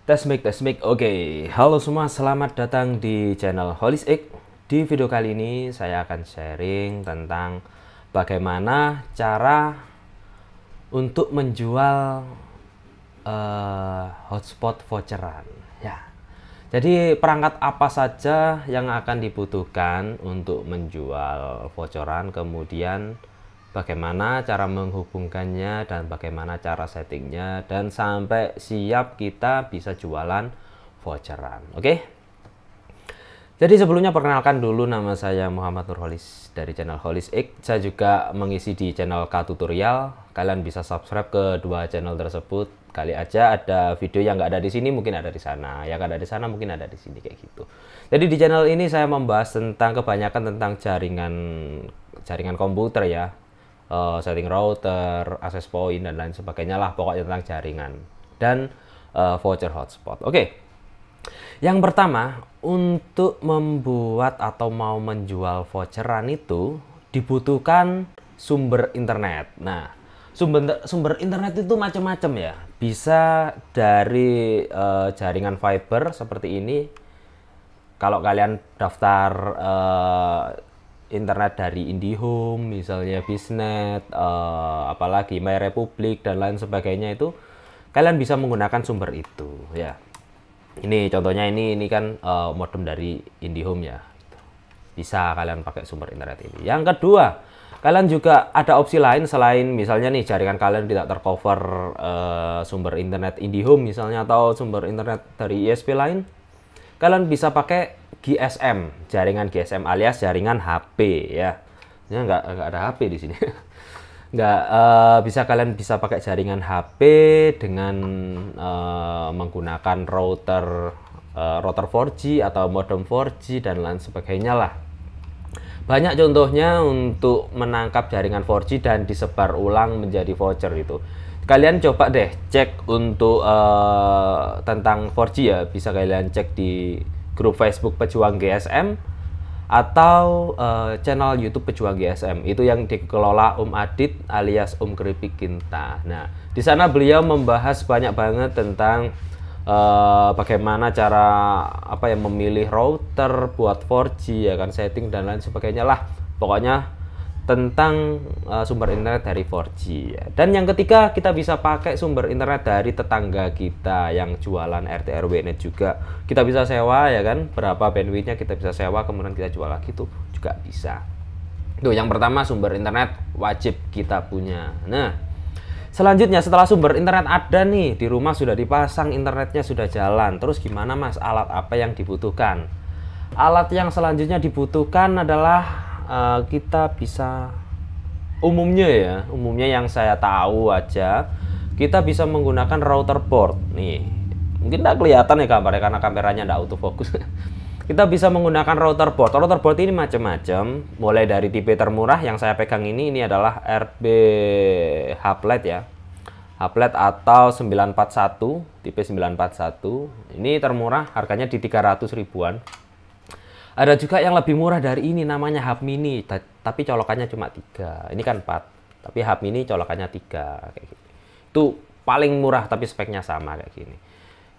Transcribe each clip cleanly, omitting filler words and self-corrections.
Tes mic. Oke, halo semua, selamat datang di channel Holistic. Di video kali ini saya akan sharing tentang bagaimana cara untuk menjual hotspot voucheran. Ya, jadi perangkat apa saja yang akan dibutuhkan untuk menjual voucheran, kemudian bagaimana cara menghubungkannya dan bagaimana cara settingnya, dan sampai siap kita bisa jualan voucheran. Oke. Jadi sebelumnya perkenalkan dulu, nama saya Muhammad Nurholis dari channel Holistic. Saya juga mengisi di channel K Tutorial. Kalian bisa subscribe ke dua channel tersebut. Kali aja ada video yang nggak ada di sini, mungkin ada di sana. Yang ada di sana, mungkin ada di sini, kayak gitu. Jadi di channel ini saya membahas tentang kebanyakan tentang jaringan komputer ya. Setting router, access point, dan lain sebagainya lah, pokoknya tentang jaringan dan voucher hotspot. Oke. Yang pertama, untuk membuat atau mau menjual voucheran itu dibutuhkan sumber internet. Nah, sumber internet itu macam-macam ya. Bisa dari jaringan fiber seperti ini. Kalau kalian daftar internet dari IndiHome, misalnya Bisnet, apalagi MyRepublik dan lain sebagainya, itu kalian bisa menggunakan sumber itu ya. Ini contohnya, ini kan modem dari IndiHome ya. Bisa kalian pakai sumber internet ini. Yang kedua, kalian juga ada opsi lain selain misalnya nih jaringan kalian tidak tercover sumber internet IndiHome misalnya, atau sumber internet dari ISP lain. Kalian bisa pakai GSM, jaringan GSM alias jaringan HP ya. Ya nggak ada HP di sini. Kalian bisa pakai jaringan HP dengan menggunakan router 4G atau modem 4G dan lain sebagainya lah. Banyak contohnya untuk menangkap jaringan 4G dan disebar ulang menjadi voucher itu. Kalian coba deh cek untuk tentang 4G ya, bisa kalian cek di grup Facebook Pejuang GSM atau channel YouTube Pejuang GSM, itu yang dikelola Om Adit alias Om Keripik Kinta. Nah, di sana beliau membahas banyak banget tentang bagaimana cara memilih router buat 4G ya kan, setting dan lain sebagainya lah. Pokoknya tentang sumber internet dari 4G ya. Dan yang ketiga, kita bisa pakai sumber internet dari tetangga kita yang jualan RT RW net juga. Kita bisa sewa ya kan, berapa bandwidthnya kita bisa sewa, kemudian kita jual lagi, tuh juga bisa. Tuh, yang pertama sumber internet wajib kita punya. Nah, selanjutnya setelah sumber internet ada nih di rumah, sudah dipasang internetnya, sudah jalan. Terus gimana Mas, alat apa yang dibutuhkan? Alat yang selanjutnya dibutuhkan adalah kita bisa umumnya yang saya tahu aja, kita bisa menggunakan router board nih. Mungkin tidak kelihatan ya gambarnya karena kameranya tidak autofocus. Kita bisa menggunakan router board. Router board ini macam-macam, mulai dari tipe termurah yang saya pegang ini adalah RB Hublet ya. Hublet atau 941, tipe 941. Ini termurah, harganya di 300 ribuan. Ada juga yang lebih murah dari ini, namanya Hub Mini, tapi colokannya cuma 3. Ini kan 4, tapi Hub Mini colokannya 3 kayak gitu. Itu paling murah tapi speknya sama kayak gini.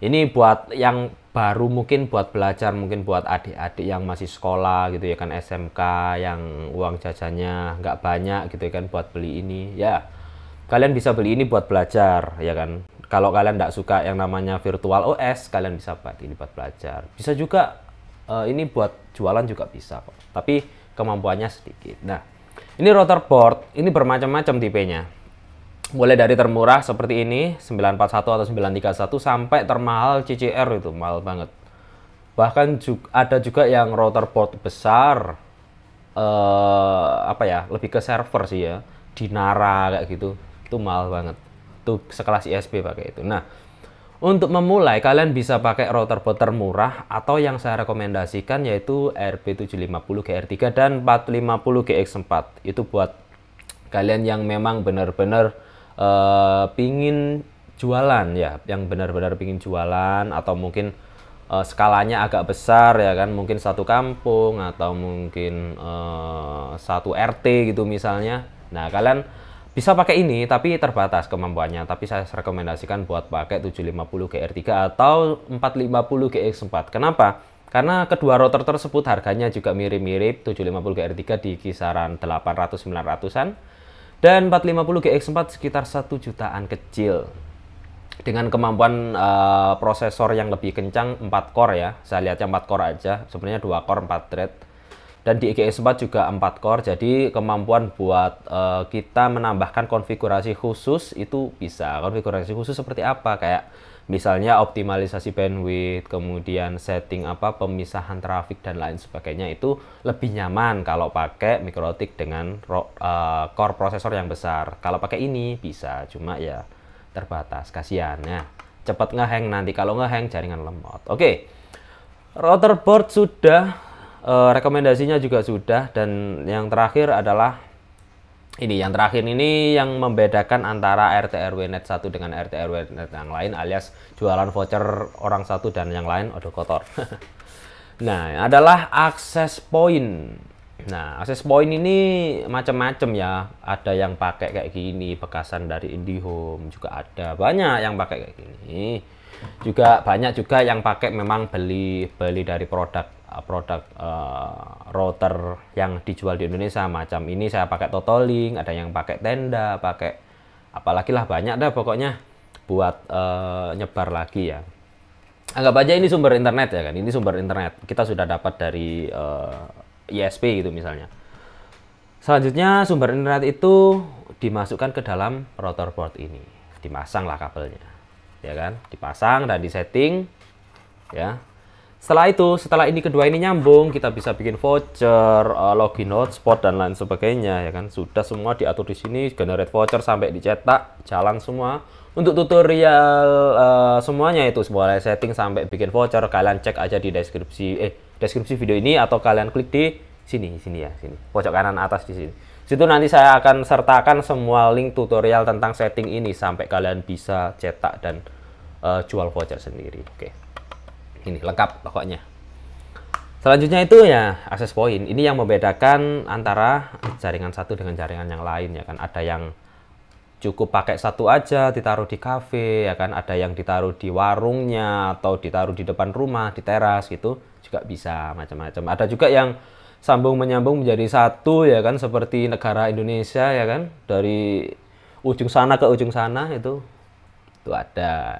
Ini buat yang baru, mungkin buat belajar, mungkin buat adik-adik yang masih sekolah gitu ya kan, SMK, yang uang jajannya nggak banyak gitu ya kan, buat beli ini ya. Kalian bisa beli ini buat belajar ya kan. Kalau kalian nggak suka yang namanya virtual OS, kalian bisa buat ini buat belajar. Bisa juga ini buat jualan juga bisa kok, tapi kemampuannya sedikit. Nah, ini router board, ini bermacam-macam tipenya. Mulai dari termurah seperti ini, 941 atau 931, sampai termahal CCR, itu mahal banget. Bahkan ada juga yang router board besar, lebih ke server sih ya, Dinara kayak gitu, itu mahal banget. Itu sekelas ISP pakai itu. Nah, untuk memulai kalian bisa pakai router board termurah, atau yang saya rekomendasikan yaitu RB750 GR3 dan 450 GX4. Itu buat kalian yang memang benar-benar pingin jualan ya, yang benar-benar pingin jualan, atau mungkin skalanya agak besar ya kan, mungkin satu kampung atau mungkin satu RT gitu misalnya. Nah, kalian Bisa pakai ini, tapi terbatas kemampuannya. Tapi saya rekomendasikan buat pakai 750 GR3 atau 450 GX4. Kenapa? Karena kedua router tersebut harganya juga mirip-mirip, 750 GR3 di kisaran 800-900-an, dan 450 GX4 sekitar 1 jutaan kecil. Dengan kemampuan prosesor yang lebih kencang, 4 core ya. Saya lihatnya 4 core aja, sebenarnya 2 core 4 thread. Dan di GX4 juga 4 core, jadi kemampuan buat kita menambahkan konfigurasi khusus itu bisa. Konfigurasi khusus seperti apa? Kayak misalnya optimalisasi bandwidth, kemudian setting pemisahan trafik dan lain sebagainya, itu lebih nyaman kalau pakai MikroTik dengan core prosesor yang besar. Kalau pakai ini bisa, cuma ya terbatas, kasihan ya. Cepat ngehang nanti, kalau ngehang jaringan lemot. Oke. Router board sudah. Rekomendasinya juga sudah, dan yang terakhir adalah ini. Yang terakhir ini yang membedakan antara RT/RW-Net 1 dengan RT/RW-Net yang lain, alias jualan voucher orang satu dan yang lain aduh kotor. Nah, adalah akses point. Nah, akses point ini macam-macam ya. Ada yang pakai kayak gini, bekasan dari IndiHome juga ada. Banyak yang pakai kayak gini. Juga banyak juga yang pakai memang beli dari produk router yang dijual di Indonesia. Macam ini saya pakai Totolink, ada yang pakai Tenda, pakai apalagi lah, banyak dah pokoknya buat nyebar lagi ya. Anggap aja ini sumber internet ya kan, ini sumber internet kita sudah dapat dari ISP gitu misalnya. Selanjutnya sumber internet itu dimasukkan ke dalam router board ini, dipasang lah kabelnya ya kan, dipasang dan disetting ya. Setelah ini kedua ini nyambung, kita bisa bikin voucher, login hotspot dan lain sebagainya ya kan. Sudah semua diatur di sini, generate voucher sampai dicetak, jalan semua. Untuk tutorial semuanya itu mulai setting sampai bikin voucher, kalian cek aja di deskripsi video ini, atau kalian klik di sini ya, sini pojok kanan atas di sini. Situ nanti saya akan sertakan semua link tutorial tentang setting ini sampai kalian bisa cetak dan jual voucher sendiri. Oke. Ini lengkap pokoknya. Selanjutnya itu ya access point. Ini yang membedakan antara jaringan satu dengan jaringan yang lain ya kan. Ada yang cukup pakai satu aja ditaruh di cafe ya kan, ada yang ditaruh di warungnya atau ditaruh di depan rumah, di teras gitu juga bisa, macam-macam. Ada juga yang sambung menyambung menjadi satu ya kan, seperti negara Indonesia ya kan, dari ujung sana ke ujung sana itu ada.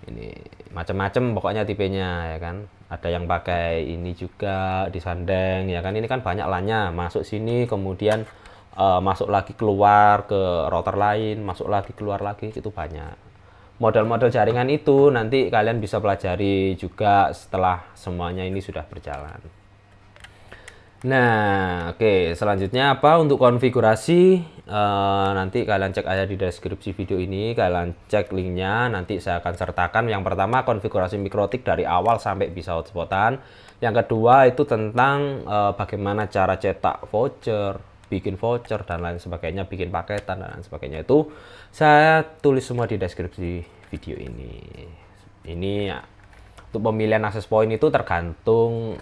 Ini macam-macam pokoknya tipenya ya kan. Ada yang pakai ini juga disandeng ya kan. Ini kan banyak LAN-nya, masuk sini kemudian masuk lagi keluar ke router lain, masuk lagi keluar lagi, itu banyak. Model-model jaringan itu nanti kalian bisa pelajari juga setelah semuanya ini sudah berjalan. Nah, oke, selanjutnya apa untuk konfigurasi? Nanti kalian cek aja di deskripsi video ini, kalian cek linknya, nanti saya akan sertakan. Yang pertama konfigurasi MikroTik dari awal sampai bisa hotspotan. Yang kedua itu tentang bagaimana cara cetak voucher, bikin voucher dan lain sebagainya, bikin paketan dan lain sebagainya, itu saya tulis semua di deskripsi video ini. Ini ya, untuk pemilihan access point itu tergantung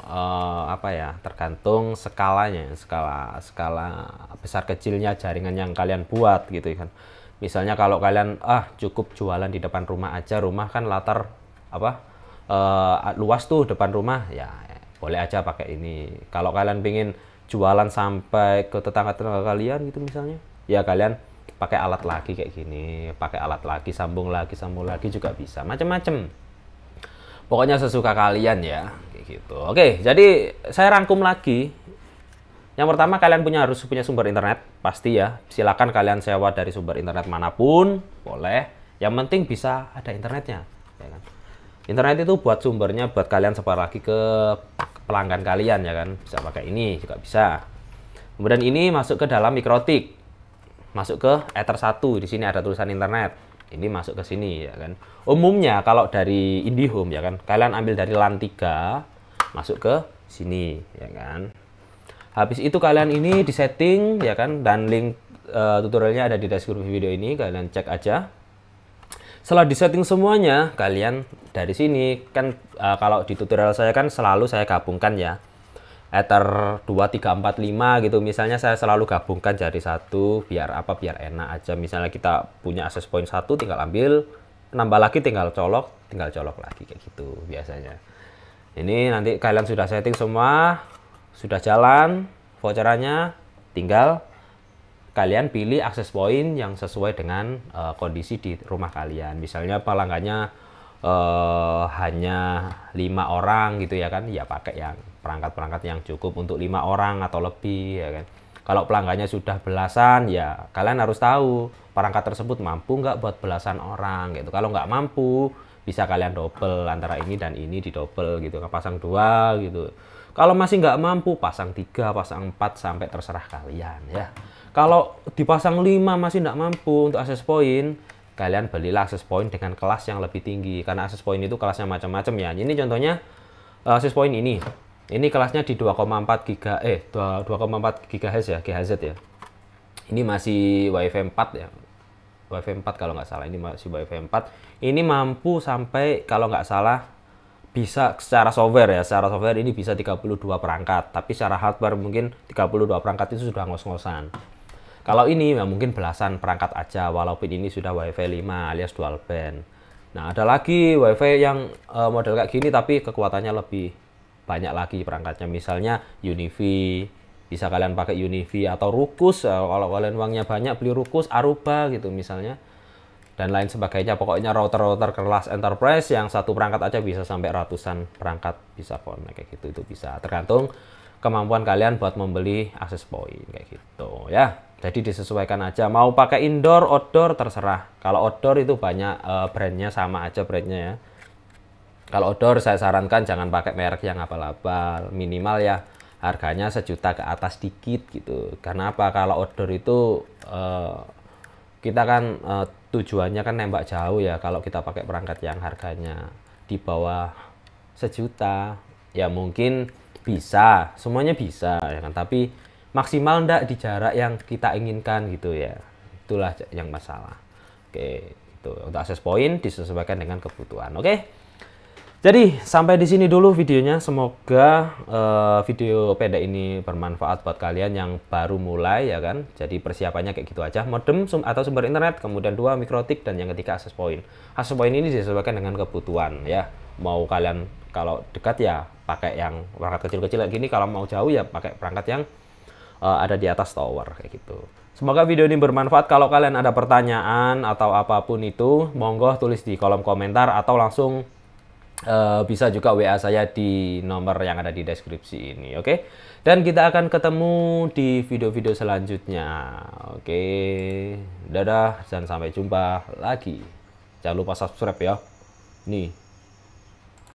tergantung skalanya, skala besar kecilnya jaringan yang kalian buat gitu kan. Misalnya kalau kalian cukup jualan di depan rumah aja, rumah kan latar luas tuh depan rumah, ya boleh aja pakai ini. Kalau kalian pingin jualan sampai ke tetangga-tetangga kalian gitu misalnya, ya kalian pakai alat lagi kayak gini, pakai alat lagi, sambung lagi juga bisa, macam-macam. Pokoknya sesuka kalian ya, kayak gitu. Oke, jadi saya rangkum lagi. Yang pertama, kalian harus punya sumber internet, pasti ya. Silakan kalian sewa dari sumber internet manapun, boleh. Yang penting bisa ada internetnya, ya kan. Internet itu buat sumbernya, buat kalian sebar lagi ke pelanggan kalian ya kan. Bisa pakai ini juga bisa. Kemudian ini masuk ke dalam MikroTik, masuk ke Ether 1. Di sini ada tulisan internet. Ini masuk ke sini ya kan. Umumnya kalau dari IndiHome ya kan, kalian ambil dari LAN 3, masuk ke sini ya kan. Habis itu kalian ini disetting ya kan, dan link tutorialnya ada di deskripsi video ini, kalian cek aja. Setelah disetting semuanya, kalian dari sini kan kalau di tutorial saya kan selalu saya gabungkan ya. Ether 2, 3, 4, 5 gitu. Misalnya saya selalu gabungkan jadi satu biar apa? Biar enak aja. Misalnya kita punya access point satu tinggal ambil, nambah lagi tinggal colok lagi kayak gitu biasanya. Ini nanti kalian sudah setting semua, sudah jalan voucherannya, tinggal kalian pilih access point yang sesuai dengan kondisi di rumah kalian. Misalnya pelanggannya hanya 5 orang gitu ya kan, ya pakai yang perangkat-perangkat yang cukup untuk 5 orang atau lebih ya kan. Kalau pelanggannya sudah belasan, ya kalian harus tahu perangkat tersebut mampu nggak buat belasan orang gitu. Kalau nggak mampu, bisa kalian double antara ini dan ini, di double gitu, pasang 2 gitu. Kalau masih nggak mampu, pasang 3, pasang 4 sampai terserah kalian ya. Kalau dipasang 5 masih nggak mampu untuk access point, kalian belilah access point dengan kelas yang lebih tinggi, karena access point itu kelasnya macam-macam ya. Ini contohnya access point ini kelasnya di 2,4 GHz ya, GHz ya. Ini masih WiFi 4 ya, WiFi 4 kalau nggak salah, ini masih WiFi 4. Ini mampu sampai kalau nggak salah bisa secara software ya, secara software ini bisa 32 perangkat, tapi secara hardware mungkin 32 perangkat itu sudah ngos-ngosan. Kalau ini ya mungkin belasan perangkat aja, walaupun ini sudah WiFi 5 alias dual band. Nah, ada lagi WiFi yang model kayak gini tapi kekuatannya lebih banyak lagi perangkatnya. Misalnya UniFi, bisa kalian pakai UniFi atau Ruckus. Kalau kalian uangnya banyak beli Ruckus, Aruba gitu misalnya. Dan lain sebagainya. Pokoknya router-router kelas enterprise yang satu perangkat aja bisa sampai ratusan perangkat bisa connect kayak gitu. Itu bisa tergantung kemampuan kalian buat membeli access point kayak gitu ya. Jadi disesuaikan aja, mau pakai indoor, outdoor terserah. Kalau outdoor itu banyak brandnya, sama aja brandnya ya. Kalau outdoor saya sarankan jangan pakai merek yang abal-abal, minimal ya harganya 1 juta ke atas dikit gitu. Karena apa? Kalau outdoor itu kita kan tujuannya kan nembak jauh ya. Kalau kita pakai perangkat yang harganya di bawah 1 juta, ya mungkin bisa, semuanya bisa ya kan. Tapi maksimal ndak di jarak yang kita inginkan gitu ya. Itulah yang masalah. Oke, itu untuk access point disesuaikan dengan kebutuhan. Oke. Jadi sampai di sini dulu videonya. Semoga video pendek ini bermanfaat buat kalian yang baru mulai ya kan. Jadi persiapannya kayak gitu aja. Modem atau sumber internet, kemudian 2 mikrotik, dan yang ketiga access point. Access point ini disesuaikan dengan kebutuhan ya. Mau kalian kalau dekat ya pakai yang perangkat kecil-kecil kayak gini, kalau mau jauh ya pakai perangkat yang ada di atas tower kayak gitu. Semoga video ini bermanfaat. Kalau kalian ada pertanyaan atau apapun itu, monggo tulis di kolom komentar atau langsung bisa juga WA saya di nomor yang ada di deskripsi ini, oke? Dan kita akan ketemu di video-video selanjutnya, oke? Dadah dan sampai jumpa lagi. Jangan lupa subscribe ya. Nih.